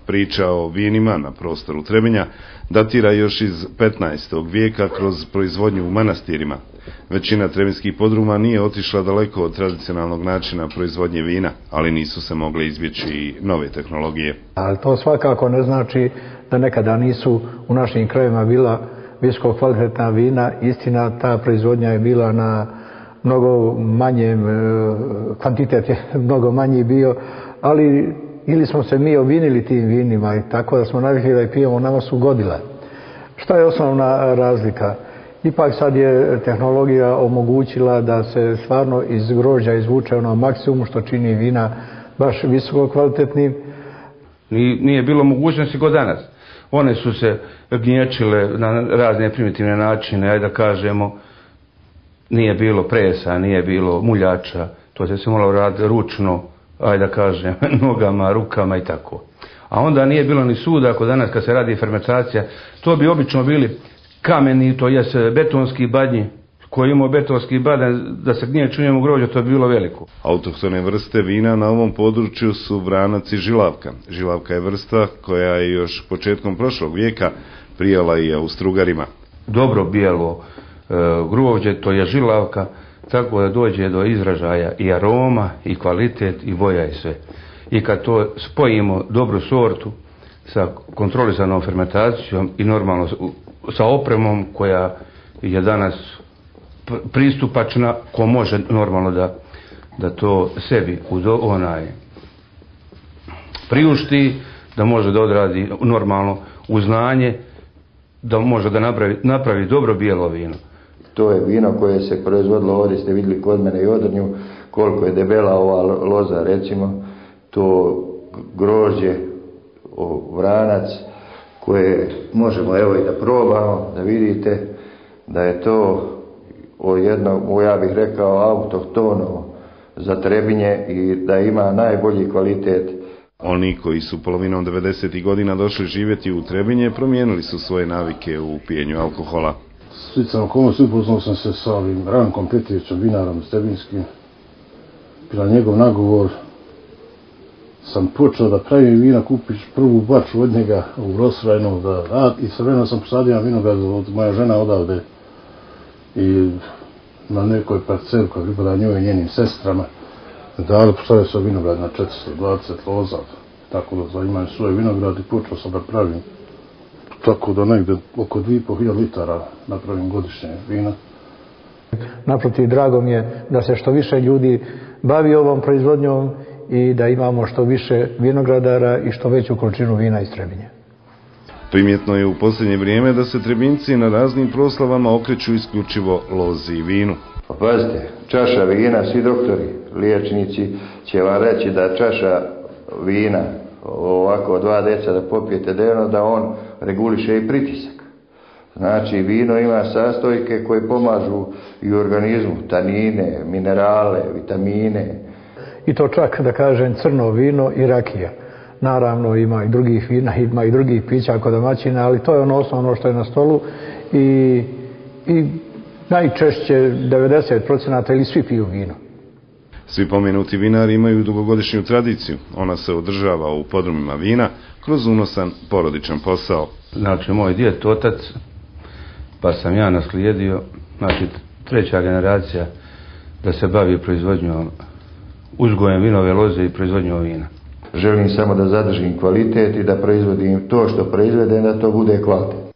Priča o vinima na prostoru Trebinja datira još iz 15. vijeka kroz proizvodnju u manastirima. Većina trebinskih podruma nije otišla daleko od tradicionalnog načina proizvodnje vina, ali nisu se mogle izbjeći i nove tehnologije. Ali to svakako ne znači da nekada nisu u našim krajevima bila visoko kvalitetna vina. Istina, ta proizvodnja je bila na mnogo manjem, kvantitet je mnogo manji bio, ali ili smo se mi ovinili tim vinima i tako da smo navikli da ih pijemo, nama su godile. Šta je osnovna razlika? Ipak sad je tehnologija omogućila da se stvarno iz grožđa izvuče ono maksimum što čini vina baš visoko kvalitetnim. Nije bilo mogućnosti kod danas. One su se gnječile na razne primitivne načine, ajde da kažemo, nije bilo presa, nije bilo muljača, to se moralo raditi ručno, ajde da kažem, nogama, rukama i tako. A onda nije bilo ni suda, ako danas kad se radi fermentacija, to bi obično bili kameni, to jest betonski badnji, koji imao betonski badan, da se gnječi u njemu grožđe, to bi bilo veliko. Autohtone vrste vina na ovom području su vranac i žilavka. Žilavka je vrsta koja je još početkom prošlog vijeka prijala i Austrougarima. Dobro bijelo grožđe, to je žilavka, tako da dođe do izražaja i aroma, i kvalitet, i boja i sve. I kad to spojimo dobru sortu sa kontrolisanom fermentacijom i normalno sa opremom koja je danas pristupačna, ko može normalno da to sebi priušti, da može da odradi normalno uz znanje, da može da napravi dobro bijelo vino. To je vino koje se proizvodilo, ovdje ste vidjeli kod mene i odrnju, koliko je debela ova loza, recimo, to grožđe, vranac, koje možemo evo i da probamo, da vidite da je to jedno, ja bih rekao, autohtono za Trebinje i da ima najbolji kvalitet. Oni koji su polovinom 90. godina došli živjeti u Trebinje promijenili su svoje navike u pijenju alkohola. Sticam okolnosti, upoznao sam se sa ovim Rankom Petrićem, vinarom Trebinskim. Na njegov nagovor sam počeo da pravim vina, kupiš prvu baču od njega u Rosrajnu, i sa vremenom sam posadio vinograd od moja žena odavde i na nekoj parceli koja pripada njoj i njenim sestrama. Da postavio sam vinograd na 420 loza, tako da imam svoj vinograd i počeo sam da pravim. Tako da negde oko 2500 litara napravim godišnje vina. Naprotiv, drago mi je da se što više ljudi bavi ovom proizvodnjom i da imamo što više vinogradara i što veću količinu vina iz Trebinja. Primjetno je u posljednje vrijeme da se Trebinjci na raznim proslavama okreću isključivo lozi i vinu. Pa pazite, čaša vina, svi doktori, liječnici će vam reći da čaša vina, ovako 2 deca da popijete dnevno, da on reguliše i pritisak. Znači, vino ima sastojke koje pomažu i u organizmu, tanine, minerale, vitamine. I to čak, da kažem, crno vino i rakija. Naravno, ima i drugih vina, ima i drugih pića kod domaćina, ali to je ono osnovno što je na stolu i najčešće 90% ili svi piju vino. Svi pomenuti vinari imaju dugogodišnju tradiciju. Ona se održava u podrumima vina kroz unosan porodičan posao. Znači, moj djed, otac, pa sam ja naslijedio, znači 3. generacija da se bavi proizvodnjom, uzgojem vinove loze i proizvodnjom vina. Želim samo da zadržim kvalitet i da proizvodim to što proizvedem, da to bude kvalitet.